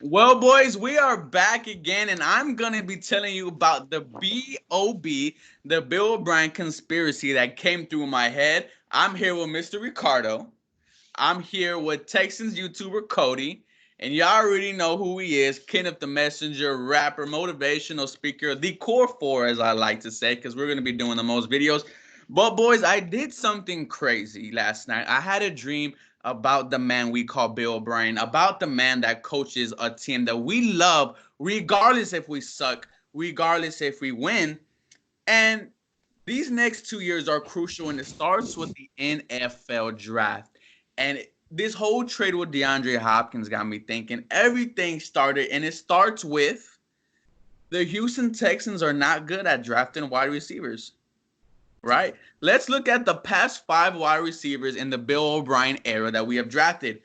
Well, boys, we are back again, and I'm going to be telling you about the B.O.B., the Bill O'Brien conspiracy that came through my head. I'm here with Mr. Ricardo. I'm here with Texans YouTuber Cody, and y'all already know who he is, Kenneth the Messenger, rapper, motivational speaker, the core four, as I like to say, because we're going to be doing the most videos. But, boys, I did something crazy last night. I had a dream about the man we call Bill O'Brien, about the man that coaches a team that we love, regardless if we suck, regardless if we win. And these next 2 years are crucial, and it starts with the NFL draft. And this whole trade with DeAndre Hopkins got me thinking. Everything started, and it starts with the Houston Texans are not good at drafting wide receivers, right? Let's look at the past 5 wide receivers in the Bill O'Brien era that we have drafted.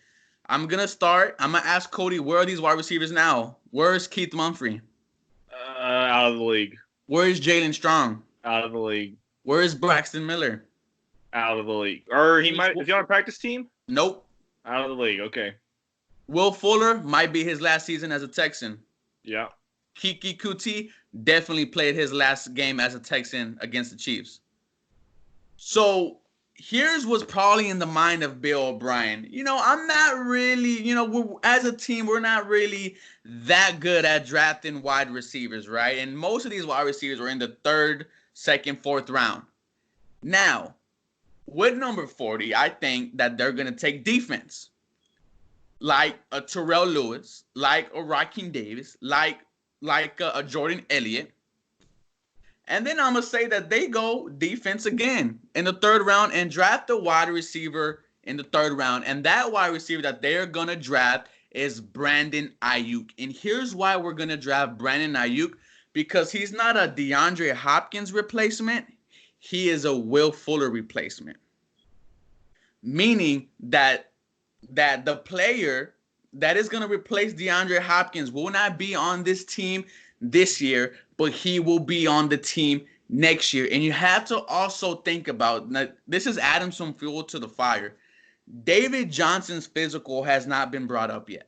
I'm going to start. I'm going to ask Cody, where are these wide receivers now? Where's Keith Mumphrey? Out of the league. Where is Jalen Strong? Out of the league. Where is Braxton Miller? Out of the league. Or is he on a practice team? Nope. Out of the league, okay. Will Fuller might be his last season as a Texan. Yeah. Kiki Kuti definitely played his last game as a Texan against the Chiefs. So here's what's probably in the mind of Bill O'Brien. I'm not really, as a team, we're not really that good at drafting wide receivers, right? And most of these wide receivers are in the 3rd, 2nd, 4th round. Now, with number 40, I think that they're going to take defense. Like a Terrell Lewis, like a Raheem Davis, like a Jordan Elliott. And then I'm going to say that they go defense again in the 3rd round and draft a wide receiver in the 3rd round. And that wide receiver that they're going to draft is Brandon Ayuk. And here's why we're going to draft Brandon Ayuk. Because he's not a DeAndre Hopkins replacement. He is a Will Fuller replacement. Meaning that the player that is going to replace DeAndre Hopkins will not be on this team this year, but he will be on the team next year. And you have to also think about, this is adding some fuel to the fire. David Johnson's physical has not been brought up yet.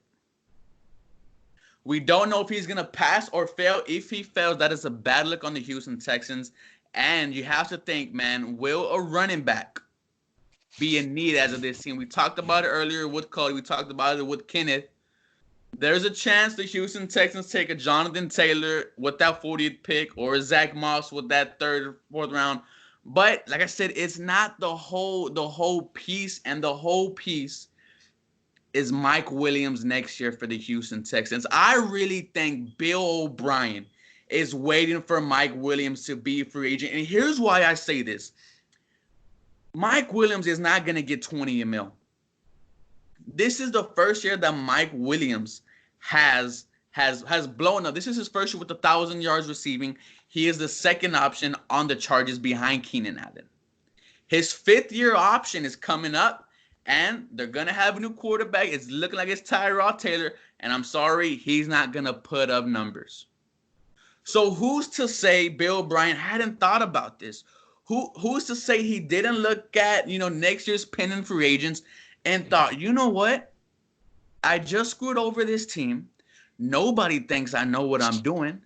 We don't know if he's going to pass or fail. If he fails, that is a bad look on the Houston Texans. And you have to think, man, will a running back be in need as of this team? We talked about it earlier with Cody. We talked about it with Kenneth. There's a chance the Houston Texans take a Jonathan Taylor with that 40th pick or a Zach Moss with that 3rd, 4th round. But like I said, it's not the whole piece, and the whole piece is Mike Williams next year for the Houston Texans. I really think Bill O'Brien is waiting for Mike Williams to be a free agent. And here's why I say this. Mike Williams is not going to get 20 mil. This is the first year that Mike Williams has blown up. This is his first year with 1,000 yards receiving. He is the 2nd option on the Chargers behind Keenan Allen. His 5th year option is coming up, and they're going to have a new quarterback. It's looking like it's Tyrod Taylor, and I'm sorry, he's not going to put up numbers. So who's to say Bill O'Brien hadn't thought about this? Who's to say he didn't look at, next year's pending free agents and thought, you know what? I just screwed over this team. Nobody thinks I know what I'm doing.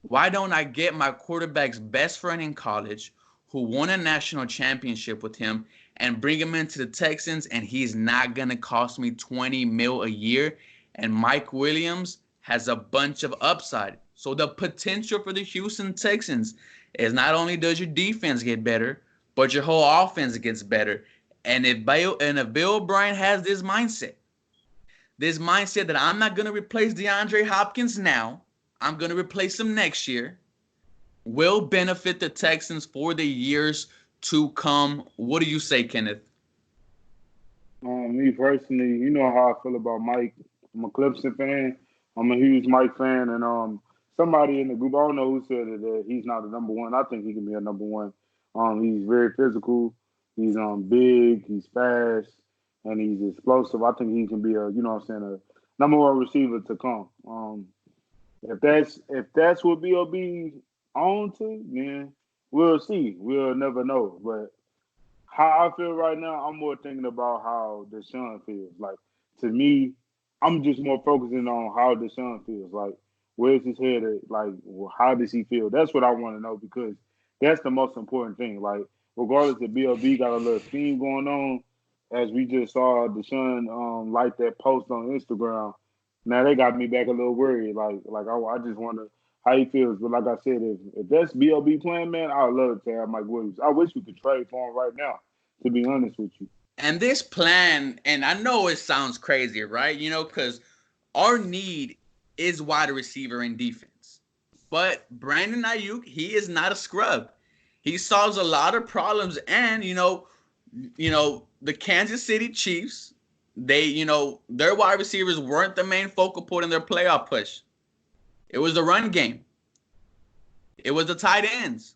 Why don't I get my quarterback's best friend in college who won a national championship with him and bring him into the Texans, and he's not going to cost me 20 mil a year? And Mike Williams has a bunch of upside. So the potential for the Houston Texans is not only does your defense get better, but your whole offense gets better. And if Bill O'Brien has this mindset that I'm not going to replace DeAndre Hopkins now, I'm going to replace him next year, will benefit the Texans for the years to come. What do you say, Kenneth? Me personally, you know how I feel about Mike. I'm a Clemson fan. I'm a huge Mike fan, and somebody in the group, I don't know who said it, that he's not a number one. I think he can be a number one. He's very physical. He's big. He's fast, and he's explosive. I think he can be a number one receiver to come. If that's what B.O.B. on to, then we'll see. We'll never know. But how I feel right now, I'm more thinking about how Deshaun feels. Like, to me, I'm just more focusing on how Deshaun feels. Like, where's his head at? Like, how does he feel? That's what I want to know because that's the most important thing. Like, regardless if BLB got a little scheme going on, as we just saw Deshaun like that post on Instagram. Now they got me back a little worried. I just wonder how he feels. But like I said, if that's BLB playing, man, I would love to have Mike Williams. I wish we could trade for him right now. To be honest with you. And this plan, and I know it sounds crazy, right? Because our need is wide receiver and defense. But Brandon Ayuk, he is not a scrub. He solves a lot of problems, and the Kansas City Chiefs, their wide receivers weren't the main focal point in their playoff push. It was the run game. It was the tight ends.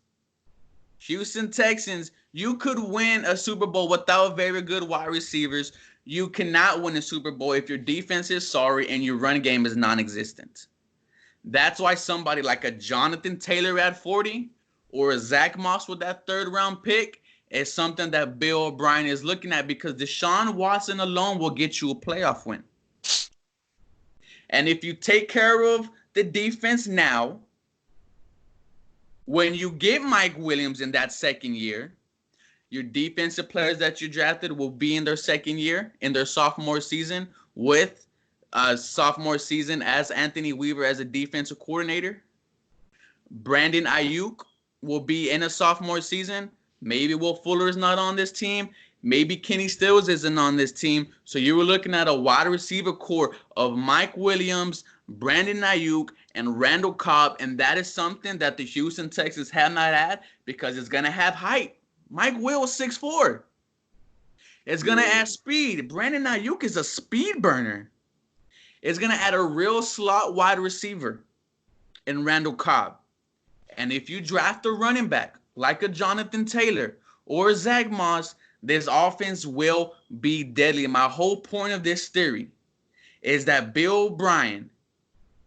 Houston Texans, you could win a Super Bowl without very good wide receivers. You cannot win a Super Bowl if your defense is sorry and your run game is non-existent. That's why somebody like a Jonathan Taylor at 40 or a Zach Moss with that third-round pick is something that Bill O'Brien is looking at because Deshaun Watson alone will get you a playoff win. And if you take care of the defense now, when you get Mike Williams in that second year, your defensive players that you drafted will be in their second year, in their sophomore season, with sophomore season as Anthony Weaver as a defensive coordinator. Brandon Ayuk will be in a sophomore season. Maybe Will Fuller is not on this team. Maybe Kenny Stills isn't on this team. So you were looking at a wide receiver core of Mike Williams, Brandon Ayuk, and Randall Cobb. And that is something that the Houston Texans have not had because it's going to have height. Mike Will is 6'4". It's going to add speed. Brandon Ayuk is a speed burner. It's going to add a real slot wide receiver in Randall Cobb. And if you draft a running back like a Jonathan Taylor or a Zach Moss, this offense will be deadly. My whole point of this theory is that Bill O'Brien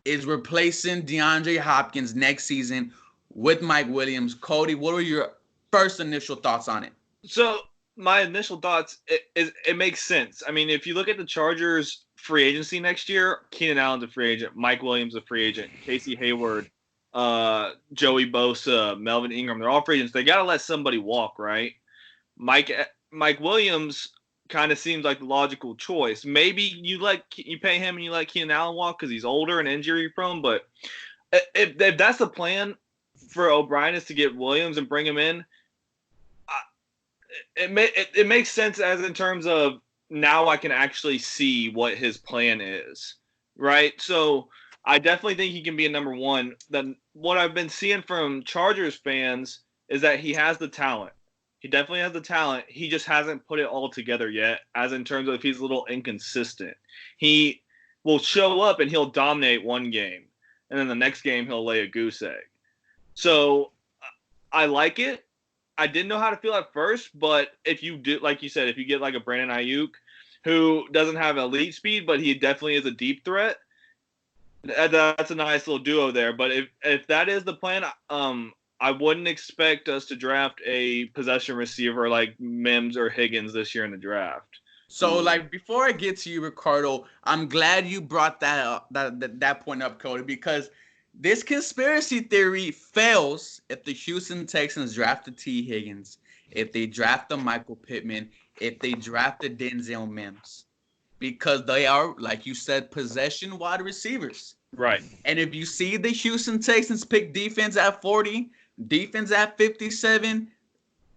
is replacing DeAndre Hopkins next season with Mike Williams. Cody, what are your first initial thoughts on it? So my initial thoughts, it makes sense. I mean, if you look at the Chargers free agency next year, Keenan Allen's a free agent, Mike Williams a free agent, Casey Hayward, Joey Bosa, Melvin Ingram, they're all free agents. They got to let somebody walk, right? Mike Williams kind of seems like the logical choice. Maybe you pay him and you let Keenan Allen walk because he's older and injury prone. But if that's the plan for O'Brien is to get Williams and bring him in, it makes sense as in terms of now I can actually see what his plan is, right? So I definitely think he can be a number one. Then what I've been seeing from Chargers fans is that he has the talent. He definitely has the talent. He just hasn't put it all together yet, as in terms of if he's a little inconsistent. He will show up and he'll dominate one game, and then the next game he'll lay a goose egg. So I like it. I didn't know how to feel at first, but if you do, like you said, if you get like a Brandon Ayuk who doesn't have elite speed, but he definitely is a deep threat, that's a nice little duo there. But if that is the plan, I wouldn't expect us to draft a possession receiver like Mims or Higgins this year in the draft. So, before I get to you, Ricardo, I'm glad you brought that point up, Cody, because this conspiracy theory fails if the Houston Texans drafted T. Higgins, if they draft the Michael Pittman, if they draft the Denzel Mims, because they are, like you said, possession wide receivers. Right. And if you see the Houston Texans pick defense at 40, defense at 57,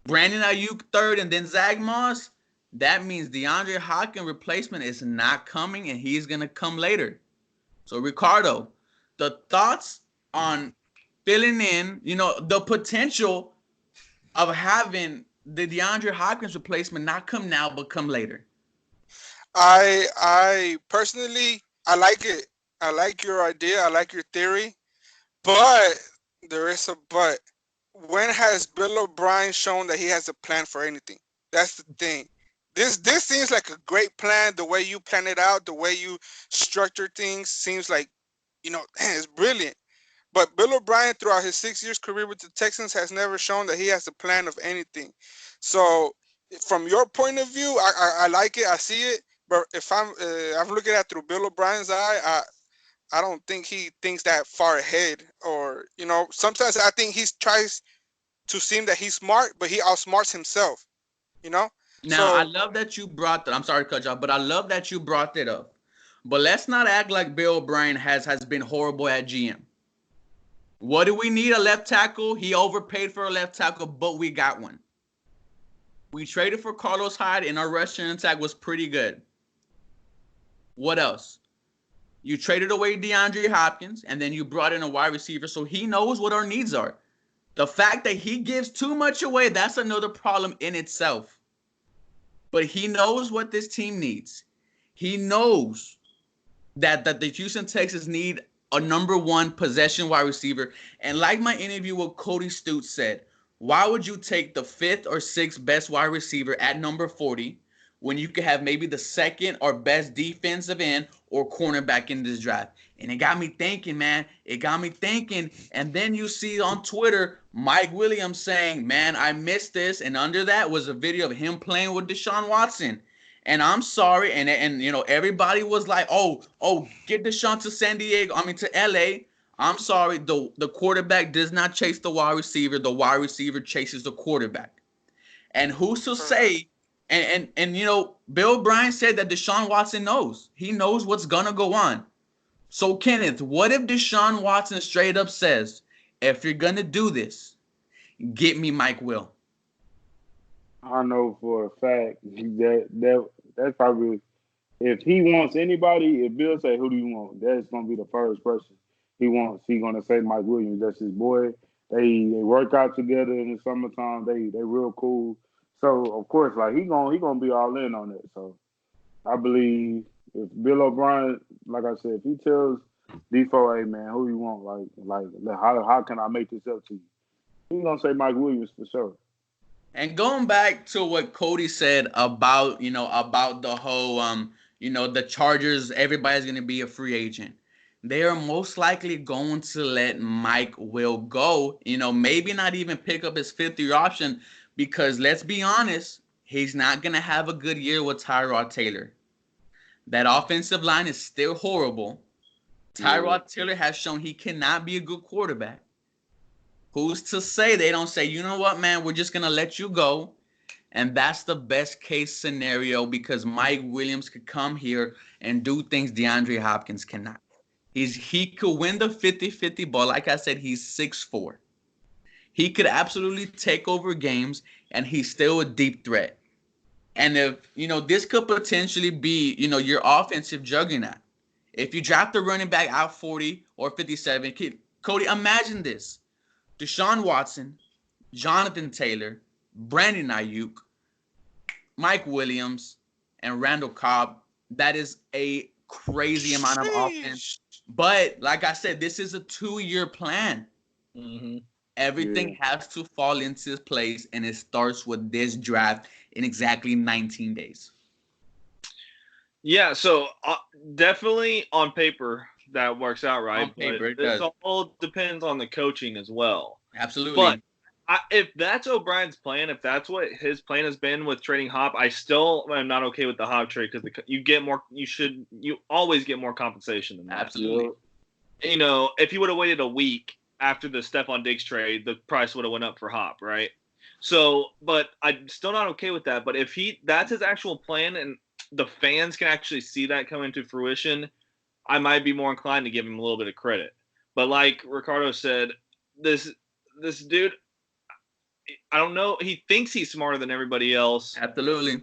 Brandon Ayuk third, and then Zach Moss, that means DeAndre Hopkins replacement is not coming, and he's going to come later. So, Ricardo, the thoughts on filling in, the potential of having the DeAndre Hopkins replacement not come now, but come later. I personally, I like it. I like your idea. I like your theory. But there is a but. When has Bill O'Brien shown that he has a plan for anything? That's the thing. This seems like a great plan. The way you plan it out, the way you structure things seems like, it's brilliant. But Bill O'Brien, throughout his 6 years career with the Texans, has never shown that he has a plan of anything. So from your point of view, I like it. I see it. but if I'm looking at through Bill O'Brien's eye, I don't think he thinks that far ahead. Or sometimes I think he tries to seem that he's smart, but he outsmarts himself. You know. Now, I So love that you brought that. I'm sorry to cut you off, but I love that you brought that up. But let's not act like Bill O'Brien has been horrible at GM. What do we need? A left tackle? He overpaid for a left tackle, but we got one. We traded for Carlos Hyde, and our rushing attack was pretty good. What else? You traded away DeAndre Hopkins, and then you brought in a wide receiver, so he knows what our needs are. The fact that he gives too much away, that's another problem in itself. But he knows what this team needs. He knows that the Houston Texans need a number one possession wide receiver. And like my interview with Cody Stutes said, why would you take the 5th or 6th best wide receiver at number 40 when you could have maybe the 2nd or best defensive end or cornerback in this draft? And it got me thinking, man. It got me thinking. And then you see on Twitter, Mike Williams saying, man, I missed this. And under that was a video of him playing with Deshaun Watson. And I'm sorry. And everybody was like, oh, get Deshaun to San Diego. To LA. I'm sorry. The quarterback does not chase the wide receiver. The wide receiver chases the quarterback. And who's to say? And Bill O'Brien said that Deshaun Watson knows. He knows what's going to go on. So, Kenneth, what if Deshaun Watson straight up says, if you're going to do this, get me Mike Will? I know for a fact that's probably, if he wants anybody, if Bill say, who do you want? That's going to be the first person he wants. He's going to say Mike Williams. That's his boy. They work out together in the summertime. They real cool. So, of course, like, he gonna be all in on it. So, I believe if Bill O'Brien, like I said, if he tells D4, hey, man, who you want? Like how can I make this up to you? He's going to say Mike Williams for sure. And going back to what Cody said about the whole, the Chargers, everybody's going to be a free agent. They are most likely going to let Mike Will go, maybe not even pick up his 5th-year option because, let's be honest, he's not going to have a good year with Tyrod Taylor. That offensive line is still horrible. Tyrod Taylor has shown he cannot be a good quarterback. Who's to say they don't say, you know what, man, we're just going to let you go. And that's the best case scenario because Mike Williams could come here and do things DeAndre Hopkins cannot. He could win the 50-50 ball. Like I said, he's 6'4". He could absolutely take over games, and he's still a deep threat. And if, this could potentially be, your offensive juggernaut. If you draft the running back out 40 or 57, Cody, imagine this. Deshaun Watson, Jonathan Taylor, Brandon Ayuk, Mike Williams, and Randall Cobb. That is a crazy amount of offense. But like I said, this is a 2-year plan. Mm-hmm. Everything has to fall into place, and it starts with this draft in exactly 19 days. Yeah, so definitely on paper that works out right. On paper, but it all depends on the coaching as well. Absolutely. But if that's O'Brien's plan, if that's what his plan has been with trading Hop, I still am not okay with the Hop trade because you always get more compensation than that. Absolutely. If he would have waited a week after the Stephon Diggs trade, the price would have went up for Hop, right? So, but I'm still not okay with that. But if that's his actual plan and the fans can actually see that come into fruition, I might be more inclined to give him a little bit of credit. But like Ricardo said, this dude, I don't know. He thinks he's smarter than everybody else. Absolutely.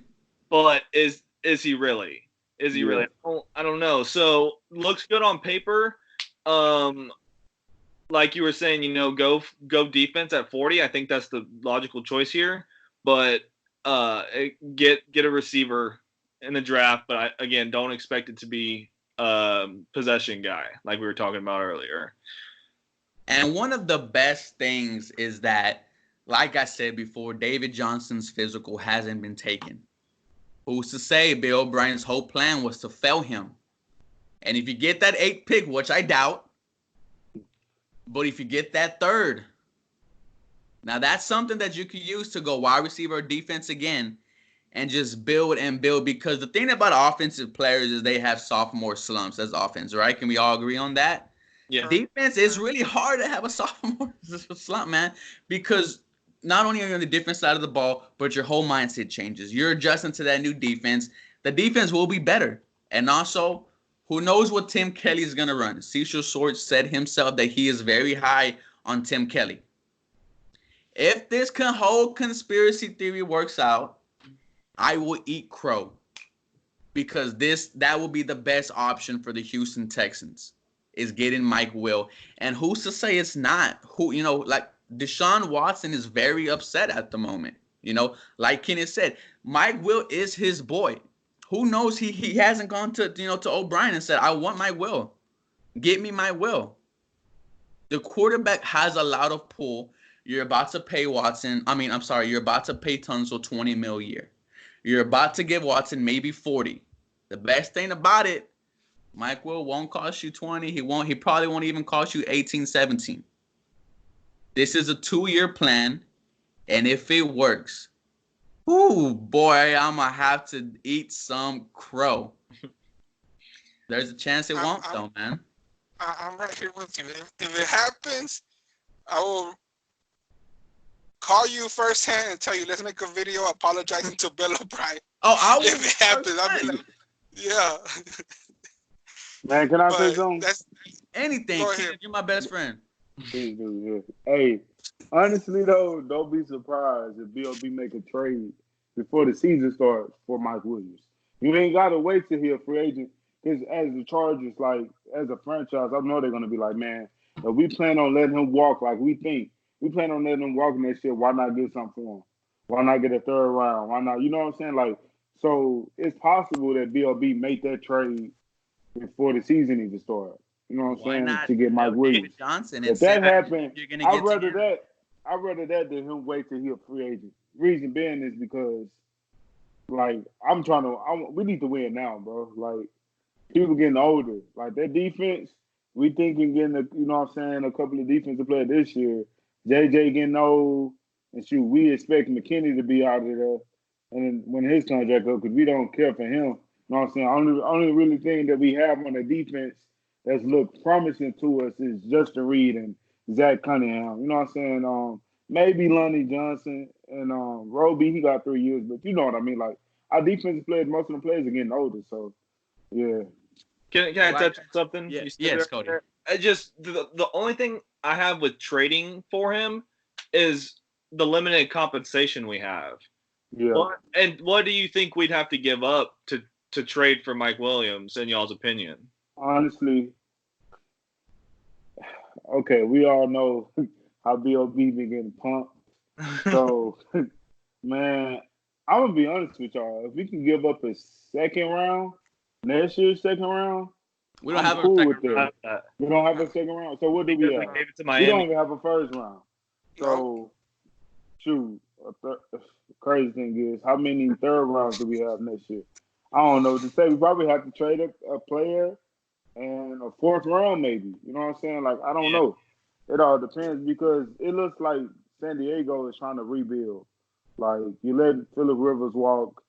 But is he really? Is he really? I don't know. So looks good on paper. Like you were saying, go defense at 40. I think that's the logical choice here. But get a receiver in the draft. But again, don't expect it to be possession guy like we were talking about earlier. And one of the best things is that, like I said before, David Johnson's physical hasn't been taken. Who's to say Bill O'Brien's whole plan was to fail him? And if you get that 8th pick, which I doubt, but if you get that 3rd, now that's something that you could use to go wide receiver or defense again. and just build and build. Because the thing about offensive players is they have sophomore slumps as offense, right? Can we all agree on that? Yeah. Defense is really hard to have a sophomore slump, man, because not only are you on the different side of the ball, but your whole mindset changes. You're adjusting to that new defense. The defense will be better. And also, who knows what Tim Kelly is going to run? Cecil Short said himself that he is very high on Tim Kelly. If this whole conspiracy theory works out, I will eat crow, because that will be the best option for the Houston Texans, is getting Mike Will. And who's to say it's not? Like Deshaun Watson is very upset at the moment. Like Kenneth said, Mike Will is his boy. Who knows? He hasn't gone to Obrien and said, I want my Will. Get me my Will. The quarterback has a lot of pull. You're about to pay Watson. You're about to pay Tunsil $20 million a year. You're about to give Watson maybe 40. The best thing about it, Mike Will won't cost you 20. He probably won't even cost you 18, 17. This is a 2-year plan. And if it works, ooh, boy, I'm going to have to eat some crow. There's a chance it won't, though, man. I'm right here with you. If it happens, I will call you firsthand and tell you, let's make a video apologizing to Bill O'Brien. Oh, I will. If it happens, I'll be like, yeah. Man, can I say something? Anything. Kid, you're my best friend. Hey, honestly, though, don't be surprised if B.O.B. make a trade before the season starts for Mike Williams. You ain't got to wait till he's a free agent. Because as the Chargers, like, as a franchise, I know they're going to be like, man, if we plan on letting him walk like we think, we plan on letting him walk in that shit, why not get something for him? Why not get a third round? Why not? You know what I'm saying? Like, so it's possible that B.O.B. make that trade before the season even starts. You know what I'm saying? Not? To get Mike Williams. Johnson. If that happened, I'd rather that than him wait till he's a free agent. Reason being is because, like, we need to win now, bro. Like, people getting older. Like, that defense, we thinking getting a couple of defensive players this year. JJ getting old, and shoot, we expect McKinney to be out of there. And then when his contract goes, because we don't care for him. You know what I'm saying? Only really thing that we have on the defense that's looked promising to us is Justin Reed and Zach Cunningham. You know what I'm saying? Maybe Lonnie Johnson and Roby, he got 3 years, but you know what I mean? Like, our defensive players, most of the players are getting older, so yeah. Can I touch on something? Yes, Cody. The only thing I have with trading for him is the limited compensation we have. Yeah. What do you think we'd have to give up to trade for Mike Williams, in y'all's opinion? Honestly, okay, we all know how B.O.B. been getting pumped. So, man, I'm going to be honest with y'all. If we can give up a second round, next year's second round, we don't have cool a with that. We don't have a second round. So what do we have? We don't even have a first round. So, shoot, crazy thing is, how many third rounds do we have next year? I don't know what to say. We probably have to trade a player and a fourth round maybe. You know what I'm saying? Like, I don't know. It all depends, because it looks like San Diego is trying to rebuild. Like, you let Phillip Rivers walk.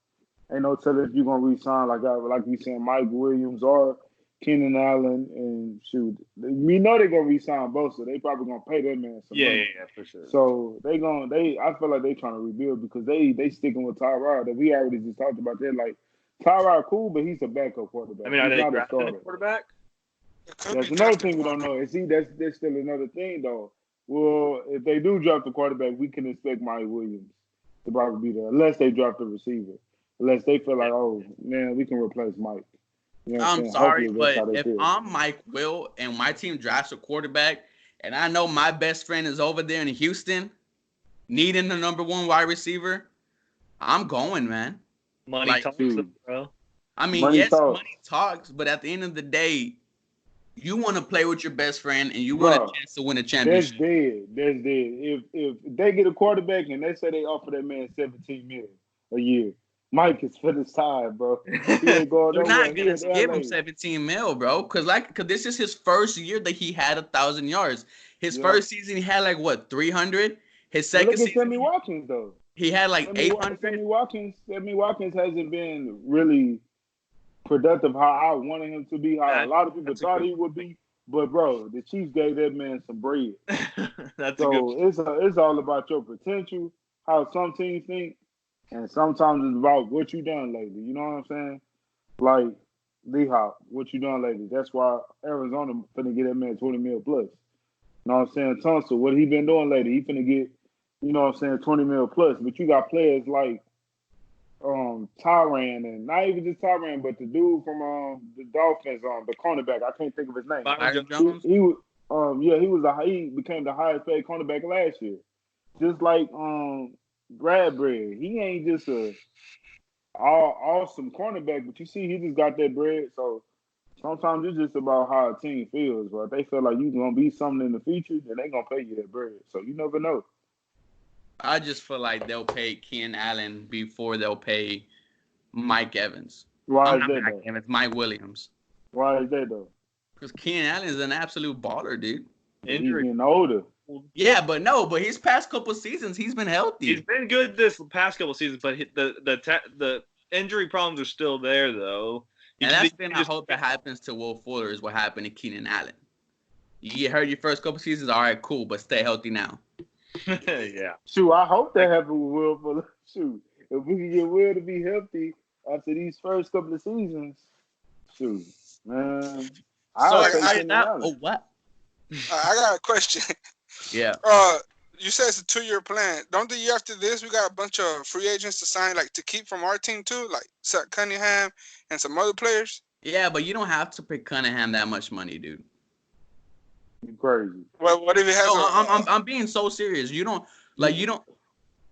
Ain't no telling if you're going to re-sign like we saying Mike Williams or Keenan Allen, and shoot. We know they're going to re-sign both, so they probably going to pay that man some money. Yeah, for sure. So I feel like they trying to rebuild, because they sticking with Tyrod. That we already just talked about that. Like, Tyrod cool, but he's a backup quarterback. I mean, are he's they not drafting a a quarterback? That's another thing we don't know. And see, that's still another thing, though. Well, if they do draft the quarterback, we can expect Mike Williams to probably be there, unless they draft the receiver. Unless they feel like, oh, man, we can replace Mike. You know I'm sorry, but if I'm Mike Will and my team drafts a quarterback, and I know my best friend is over there in Houston needing the number one wide receiver, I'm going, man. Money talks, bro. I mean, money talks, but at the end of the day, you want to play with your best friend and you want a chance to win a championship. That's dead. If they get a quarterback and they say they offer that man $17 million a year, Mike is for the side, bro. He ain't going You're nowhere. not gonna give him $17 million, bro, because this is his first year that he had 1,000 yards. His first season he had 300. His second season, season, Sammy Watkins though. He had like 800. Sammy Watkins hasn't been really productive how I wanted him to be, how a lot of people thought he would be. But bro, the Chiefs gave that man some bread. It's all about your potential, how some teams think, and sometimes it's about what you done lately. You know what I'm saying? Like D-Hop, what you done lately? That's why Arizona finna get that man 20 mil plus. You know what I'm saying? Tunsil, what he been doing lately? He finna get, you know what I'm saying, 20 mil plus. But you got players like Tyran, and not even just Tyran, but the dude from the Dolphins, the cornerback. I can't think of his name. Byron Jones. He became the highest paid cornerback last year. Just like Bradbury, he ain't just a awesome cornerback, but you see, he just got that bread. So sometimes it's just about how a team feels. But if they feel like you're gonna be something in the future, then they gonna pay you that bread. So you never know. I just feel like they'll pay Keenan Allen before they'll pay Mike Evans. Why is that though? Evans, Mike Williams. Why is that though? Because Keenan Allen is an absolute baller, dude. He's getting older. Yeah, but his past couple seasons, he's been healthy. He's been good this past couple seasons, but the injury problems are still there, though. And that's the thing I hope that happens to Will Fuller is what happened to Keenan Allen. You hurt your first couple seasons, all right, cool, but stay healthy now. Yeah. Shoot, I hope that happens with Will Fuller. Shoot, if we can get Will to be healthy after these first couple of seasons, shoot, man. What? I got a question. Yeah. You said it's a 2-year plan. Don't the year after this we got a bunch of free agents to sign, like to keep from our team too, like Seth Cunningham and some other players? Yeah, but you don't have to pay Cunningham that much money, dude. You crazy. Well, what if he has? I'm being so serious. You don't.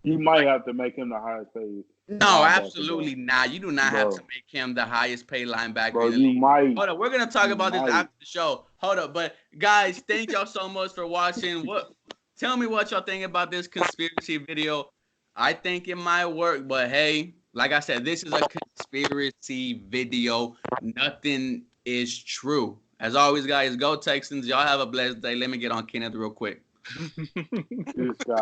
You might have to make him the highest paid. No, absolutely not. You do not have to make him the highest paid linebacker in the league. Might. Hold up, we're gonna talk about this after the show. Hold up, but guys, thank y'all so much for watching. Tell me what y'all think about this conspiracy video. I think it might work, but hey, like I said, this is a conspiracy video. Nothing is true. As always, guys, go Texans. Y'all have a blessed day. Let me get on Kenneth real quick. This guy.